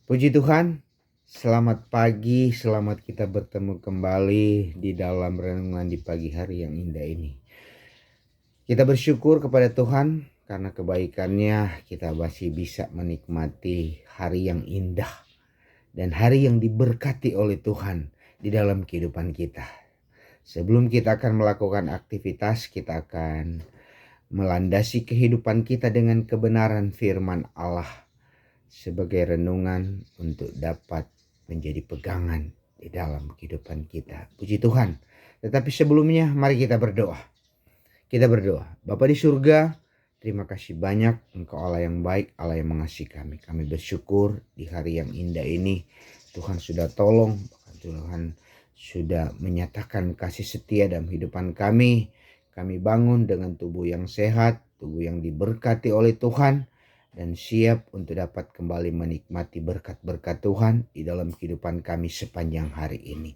Puji Tuhan, selamat pagi, selamat kita bertemu kembali di dalam renungan di pagi hari yang indah ini. Kita bersyukur kepada Tuhan karena kebaikannya kita masih bisa menikmati hari yang indah dan hari yang diberkati oleh Tuhan di dalam kehidupan kita. Sebelum kita akan melakukan aktivitas, kita akan melandasi kehidupan kita dengan kebenaran firman Allah sebagai renungan untuk dapat menjadi pegangan di dalam kehidupan kita. Puji Tuhan. Tetapi sebelumnya mari kita berdoa. Kita berdoa. Bapa di surga, terima kasih banyak Engkau Allah yang baik, Allah yang mengasihi kami. Kami bersyukur di hari yang indah ini Tuhan sudah tolong, Tuhan sudah menyatakan kasih setia dalam kehidupan kami. Kami bangun dengan tubuh yang sehat, tubuh yang diberkati oleh Tuhan, dan siap untuk dapat kembali menikmati berkat-berkat Tuhan di dalam kehidupan kami sepanjang hari ini.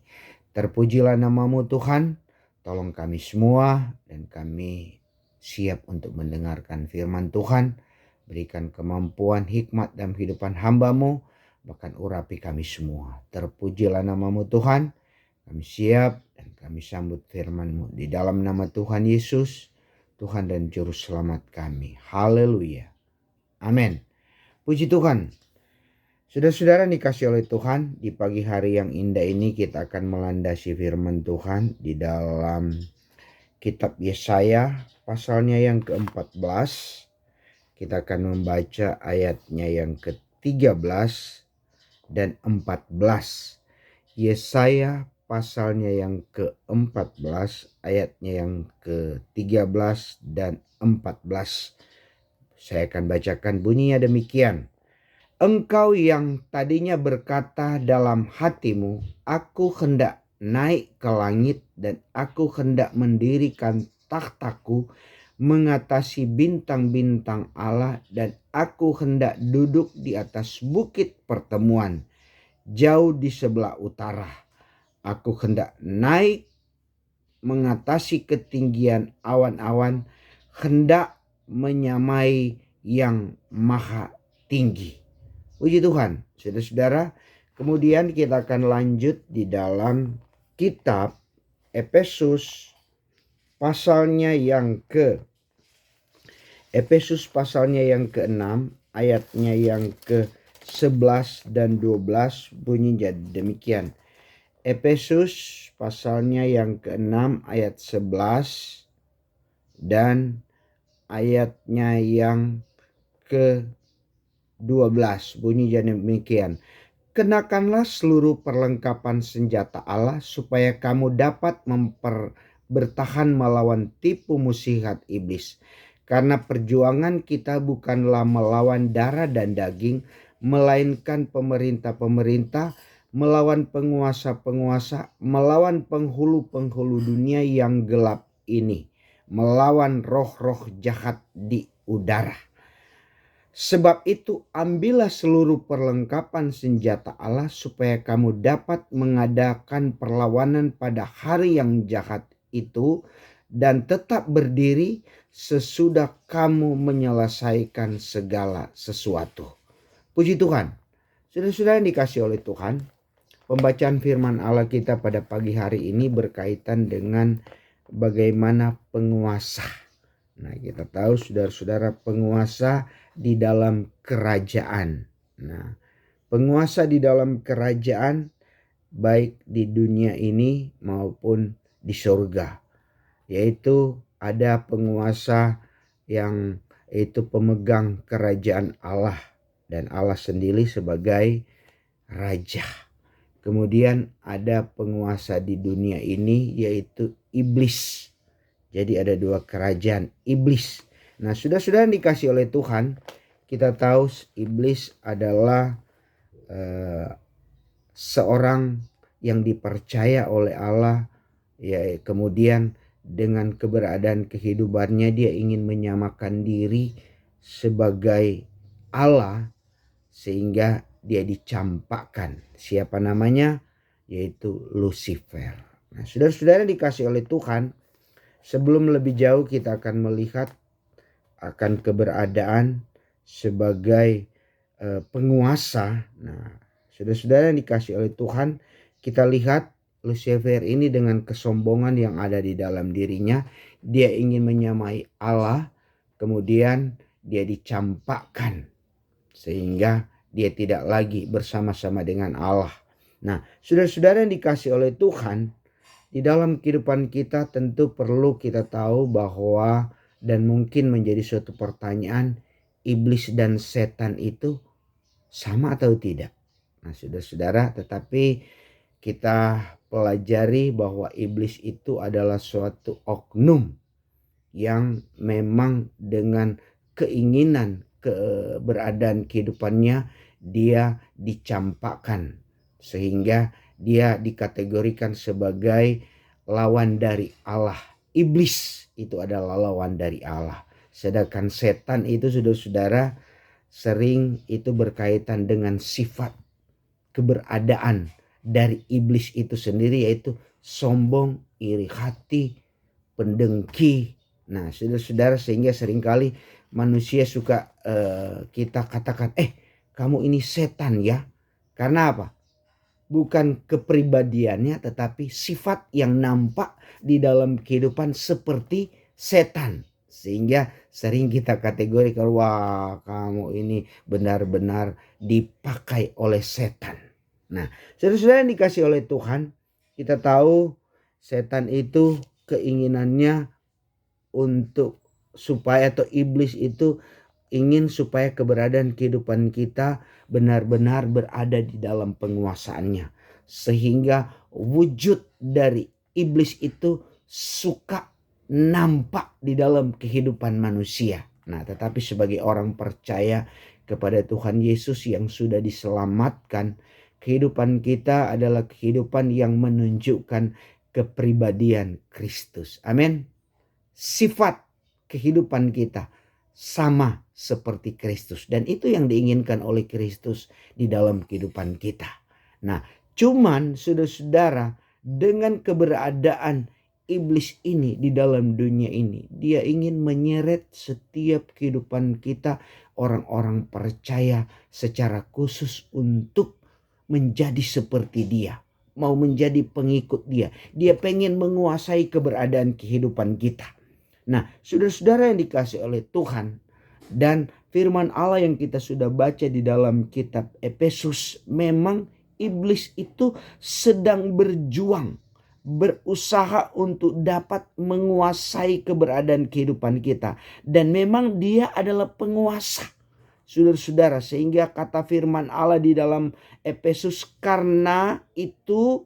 Terpujilah nama-Mu Tuhan, tolong kami semua dan kami siap untuk mendengarkan firman Tuhan. Berikan kemampuan hikmat dalam kehidupan hamba-Mu, bahkan urapi kami semua. Terpujilah nama-Mu Tuhan, kami siap dan kami sambut firman-Mu di dalam nama Tuhan Yesus, Tuhan dan Juru Selamat kami. Haleluya. Amin. Puji Tuhan. Saudara-saudara dikasih oleh Tuhan, di pagi hari yang indah ini kita akan melandasi firman Tuhan di dalam kitab Yesaya pasalnya yang ke-14. Kita akan membaca ayatnya yang ke-13 dan 14. Yesaya pasalnya yang ke-14 ayatnya yang ke-13 dan 14. Saya akan bacakan, bunyinya demikian. Engkau yang tadinya berkata dalam hatimu, aku hendak naik ke langit dan aku hendak mendirikan takhtaku mengatasi bintang-bintang Allah, dan aku hendak duduk di atas bukit pertemuan jauh di sebelah utara. Aku hendak naik mengatasi ketinggian awan-awan, hendak menyamai yang maha tinggi. Puji Tuhan, saudara-saudara. Kemudian kita akan lanjut di dalam kitab Efesus pasalnya yang ke-6 ayatnya yang ke-11 dan 12 bunyi jadi demikian. Efesus pasalnya yang ke-6 ayat 11 dan ayatnya yang ke-12 bunyi jadi demikian. Kenakanlah seluruh perlengkapan senjata Allah supaya kamu dapat bertahan melawan tipu muslihat iblis. Karena perjuangan kita bukanlah melawan darah dan daging, melainkan pemerintah-pemerintah, melawan penguasa-penguasa, melawan penghulu-penghulu dunia yang gelap ini, melawan roh-roh jahat di udara. Sebab itu ambillah seluruh perlengkapan senjata Allah supaya kamu dapat mengadakan perlawanan pada hari yang jahat itu dan tetap berdiri sesudah kamu menyelesaikan segala sesuatu. Puji Tuhan. Saudara-saudara yang dikasih oleh Tuhan, pembacaan firman Allah kita pada pagi hari ini berkaitan dengan bagaimana penguasa. Nah, kita tahu saudara-saudara, penguasa di dalam kerajaan. Nah, penguasa di dalam kerajaan baik di dunia ini maupun di surga. Yaitu ada penguasa yang itu pemegang kerajaan Allah dan Allah sendiri sebagai raja. Kemudian ada penguasa di dunia ini yaitu iblis. Jadi ada dua kerajaan, iblis. Nah, sudah dikasih oleh Tuhan, kita tahu iblis adalah seorang yang dipercaya oleh Allah, ya, kemudian dengan keberadaan kehidupannya dia ingin menyamakan diri sebagai Allah sehingga dia dicampakkan. Siapa namanya? Yaitu Lucifer. Nah, saudara-saudara dikasih oleh Tuhan, sebelum lebih jauh kita akan melihat akan keberadaan sebagai penguasa. Nah, saudara-saudara yang dikasih oleh Tuhan, kita lihat Lucifer ini dengan kesombongan yang ada di dalam dirinya, dia ingin menyamai Allah, kemudian dia dicampakkan sehingga dia tidak lagi bersama-sama dengan Allah. Nah, saudara-saudara yang dikasih oleh Tuhan, di dalam kehidupan kita tentu perlu kita tahu bahwa, dan mungkin menjadi suatu pertanyaan, iblis dan setan itu sama atau tidak? Nah, saudara-saudara, tetapi kita pelajari bahwa iblis itu adalah suatu oknum yang memang dengan keinginan keberadaan kehidupannya dia dicampakkan sehingga dia dikategorikan sebagai lawan dari Allah. Iblis itu adalah lawan dari Allah. Sedangkan setan itu, saudara-saudara, sering itu berkaitan dengan sifat keberadaan dari iblis itu sendiri, yaitu sombong, iri hati, pendengki. Nah, saudara-saudara, sehingga seringkali manusia suka kita katakan, kamu ini setan ya. Karena apa? Bukan kepribadiannya, tetapi sifat yang nampak di dalam kehidupan seperti setan. Sehingga sering kita kategorikan, wah kamu ini benar-benar dipakai oleh setan. Nah, saudara-saudara yang dikasih oleh Tuhan, kita tahu setan itu keinginannya untuk supaya, atau iblis itu ingin supaya keberadaan kehidupan kita benar-benar berada di dalam penguasaannya. Sehingga wujud dari iblis itu suka nampak di dalam kehidupan manusia. Nah, tetapi sebagai orang percaya kepada Tuhan Yesus yang sudah diselamatkan, kehidupan kita adalah kehidupan yang menunjukkan kepribadian Kristus. Amin. Sifat kehidupan kita sama seperti Kristus, dan itu yang diinginkan oleh Kristus di dalam kehidupan kita. Nah, cuman saudara-saudara, dengan keberadaan iblis ini di dalam dunia ini, dia ingin menyeret setiap kehidupan kita, orang-orang percaya secara khusus, untuk menjadi seperti dia, mau menjadi pengikut dia. Dia pengen menguasai keberadaan kehidupan kita. Nah, saudara-saudara yang dikasih oleh Tuhan, dan firman Allah yang kita sudah baca di dalam kitab Efesus, memang iblis itu sedang berjuang, berusaha untuk dapat menguasai keberadaan kehidupan kita. Dan memang dia adalah penguasa, saudara-saudara, sehingga kata firman Allah di dalam Efesus, karena itu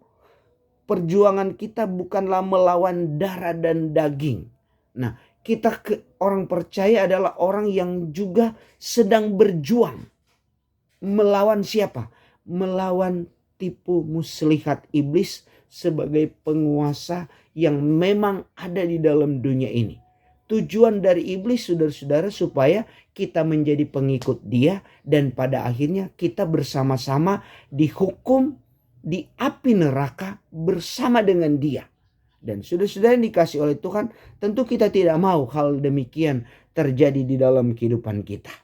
perjuangan kita bukanlah melawan darah dan daging. Nah, kita orang percaya adalah orang yang juga sedang berjuang melawan siapa? Melawan tipu muslihat iblis sebagai penguasa yang memang ada di dalam dunia ini. Tujuan dari iblis, saudara-saudara, supaya kita menjadi pengikut dia, dan pada akhirnya kita bersama-sama dihukum di api neraka bersama dengan dia. Dan saudara-saudara yang dikasih oleh Tuhan, tentu kita tidak mau hal demikian terjadi di dalam kehidupan kita.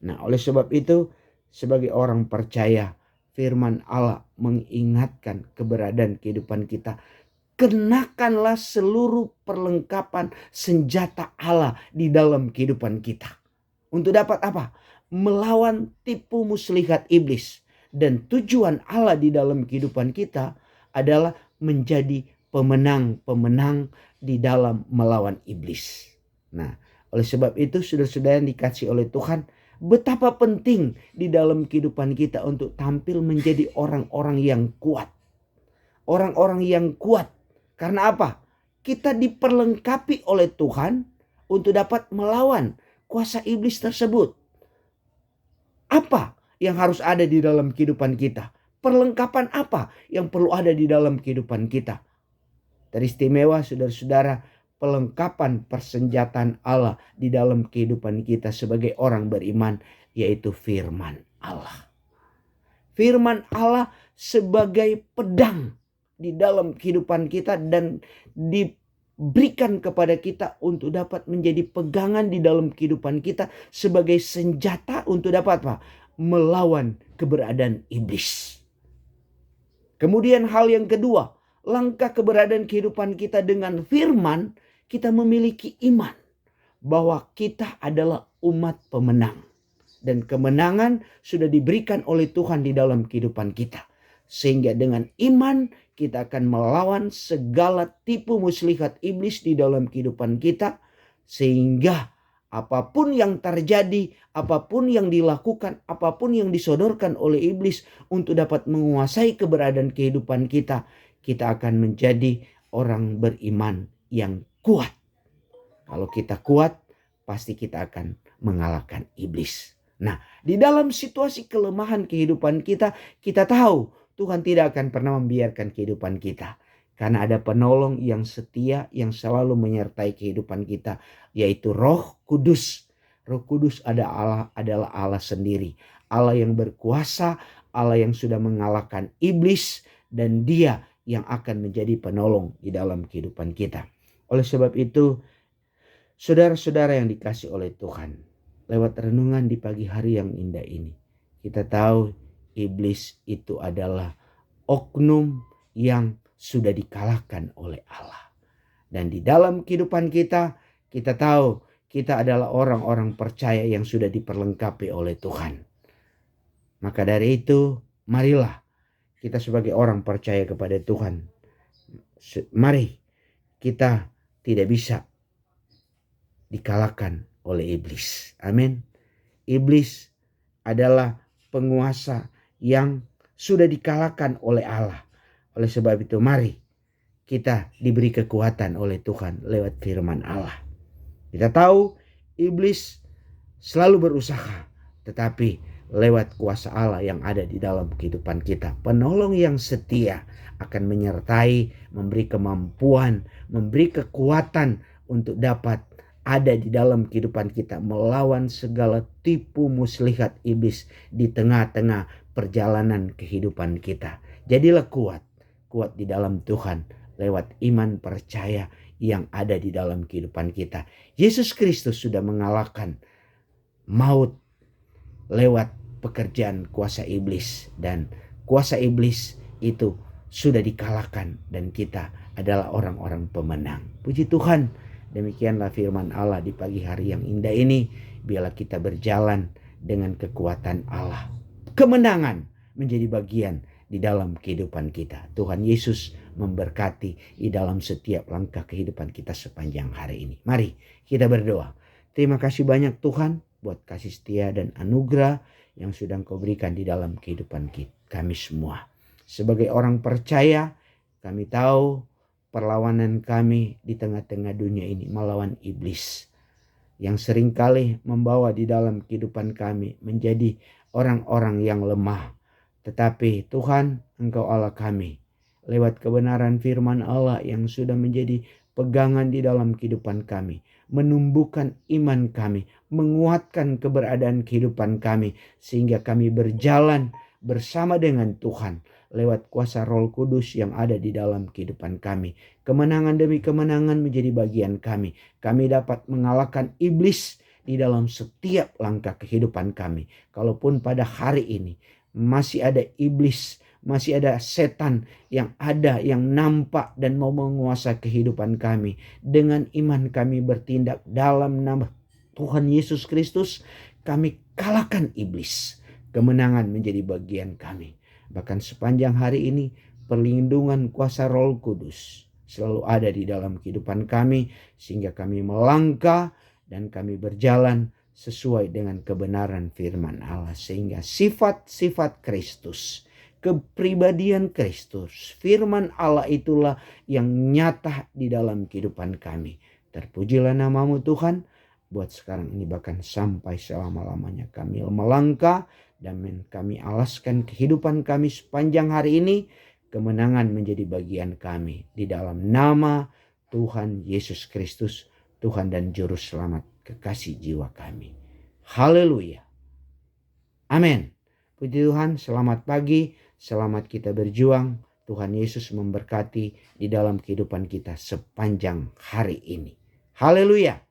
Nah, oleh sebab itu, sebagai orang percaya, firman Allah mengingatkan keberadaan kehidupan kita. Kenakanlah seluruh perlengkapan senjata Allah di dalam kehidupan kita. Untuk dapat apa? Melawan tipu muslihat iblis. Dan tujuan Allah di dalam kehidupan kita adalah menjadi pemenang-pemenang di dalam melawan iblis. Nah, oleh sebab itu, saudara-saudara yang dikasih oleh Tuhan, betapa penting di dalam kehidupan kita untuk tampil menjadi orang-orang yang kuat. Orang-orang yang kuat. Karena apa? Kita diperlengkapi oleh Tuhan untuk dapat melawan kuasa iblis tersebut. Apa yang harus ada di dalam kehidupan kita? Perlengkapan apa yang perlu ada di dalam kehidupan kita? Teristimewa, saudara-saudara, pelengkapan persenjataan Allah di dalam kehidupan kita sebagai orang beriman, yaitu firman Allah. Firman Allah sebagai pedang di dalam kehidupan kita, dan diberikan kepada kita untuk dapat menjadi pegangan di dalam kehidupan kita sebagai senjata untuk dapat apa? melawan keberadaan iblis. Kemudian hal yang kedua, langkah keberadaan kehidupan kita dengan firman, kita memiliki iman bahwa kita adalah umat pemenang. Dan kemenangan sudah diberikan oleh Tuhan di dalam kehidupan kita. Sehingga dengan iman kita akan melawan segala tipu muslihat iblis di dalam kehidupan kita. Sehingga apapun yang terjadi, apapun yang dilakukan, apapun yang disodorkan oleh iblis untuk dapat menguasai keberadaan kehidupan kita, kita akan menjadi orang beriman yang kuat. Kalau kita kuat, pasti kita akan mengalahkan iblis. Nah, di dalam situasi kelemahan kehidupan kita, kita tahu Tuhan tidak akan pernah membiarkan kehidupan kita. Karena ada penolong yang setia yang selalu menyertai kehidupan kita, yaitu Roh Kudus. Roh Kudus adalah Allah sendiri. Allah yang berkuasa, Allah yang sudah mengalahkan iblis, dan Dia yang akan menjadi penolong di dalam kehidupan kita. Oleh sebab itu, saudara-saudara yang dikasih oleh Tuhan, lewat renungan di pagi hari yang indah ini, kita tahu iblis itu adalah oknum yang sudah dikalahkan oleh Allah. Dan di dalam kehidupan kita, kita tahu kita adalah orang-orang percaya yang sudah diperlengkapi oleh Tuhan. Maka dari itu, marilah kita sebagai orang percaya kepada Tuhan, mari kita tidak bisa dikalahkan oleh iblis. Amin. Iblis adalah penguasa yang sudah dikalahkan oleh Allah. Oleh sebab itu mari kita diberi kekuatan oleh Tuhan lewat firman Allah. Kita tahu iblis selalu berusaha, tetapi lewat kuasa Allah yang ada di dalam kehidupan kita, penolong yang setia akan menyertai, memberi kemampuan, memberi kekuatan untuk dapat ada di dalam kehidupan kita melawan segala tipu muslihat iblis di tengah-tengah perjalanan kehidupan kita. Jadilah kuat di dalam Tuhan lewat iman percaya yang ada di dalam kehidupan kita. Yesus Kristus sudah mengalahkan maut lewat pekerjaan kuasa iblis, dan kuasa iblis itu sudah dikalahkan dan kita adalah orang-orang pemenang. Puji Tuhan, demikianlah firman Allah di pagi hari yang indah ini. Biarlah kita berjalan dengan kekuatan Allah. Kemenangan menjadi bagian di dalam kehidupan kita. Tuhan Yesus memberkati di dalam setiap langkah kehidupan kita sepanjang hari ini. Mari kita berdoa. Terima kasih banyak Tuhan buat kasih setia dan anugerah yang sudah Engkau berikan di dalam kehidupan kami semua. Sebagai orang percaya, kami tahu perlawanan kami di tengah-tengah dunia ini melawan iblis yang seringkali membawa di dalam kehidupan kami menjadi orang-orang yang lemah. Tetapi Tuhan, Engkau Allah kami, lewat kebenaran firman Allah yang sudah menjadi pegangan di dalam kehidupan kami, menumbuhkan iman kami, menguatkan keberadaan kehidupan kami, sehingga kami berjalan bersama dengan Tuhan lewat kuasa Roh Kudus yang ada di dalam kehidupan kami. Kemenangan demi kemenangan menjadi bagian kami. Kami dapat mengalahkan iblis di dalam setiap langkah kehidupan kami. Kalaupun pada hari ini masih ada iblis, masih ada setan yang ada, yang nampak dan mau menguasai kehidupan kami. Dengan iman kami bertindak dalam nama Tuhan Yesus Kristus, kami kalahkan iblis. Kemenangan menjadi bagian kami. Bahkan sepanjang hari ini perlindungan kuasa Roh Kudus selalu ada di dalam kehidupan kami, sehingga kami melangkah dan kami berjalan sesuai dengan kebenaran firman Allah, sehingga sifat-sifat Kristus, kepribadian Kristus, firman Allah itulah yang nyata di dalam kehidupan kami. Terpujilah namamu Tuhan, buat sekarang ini bahkan sampai selama-lamanya kami melangkah dan kami alaskan kehidupan kami sepanjang hari ini. Kemenangan menjadi bagian kami di dalam nama Tuhan Yesus Kristus, Tuhan dan Juru Selamat kekasih jiwa kami. Haleluya. Amin. Puji Tuhan, selamat pagi, selamat kita berjuang. Tuhan Yesus memberkati di dalam kehidupan kita sepanjang hari ini. Haleluya.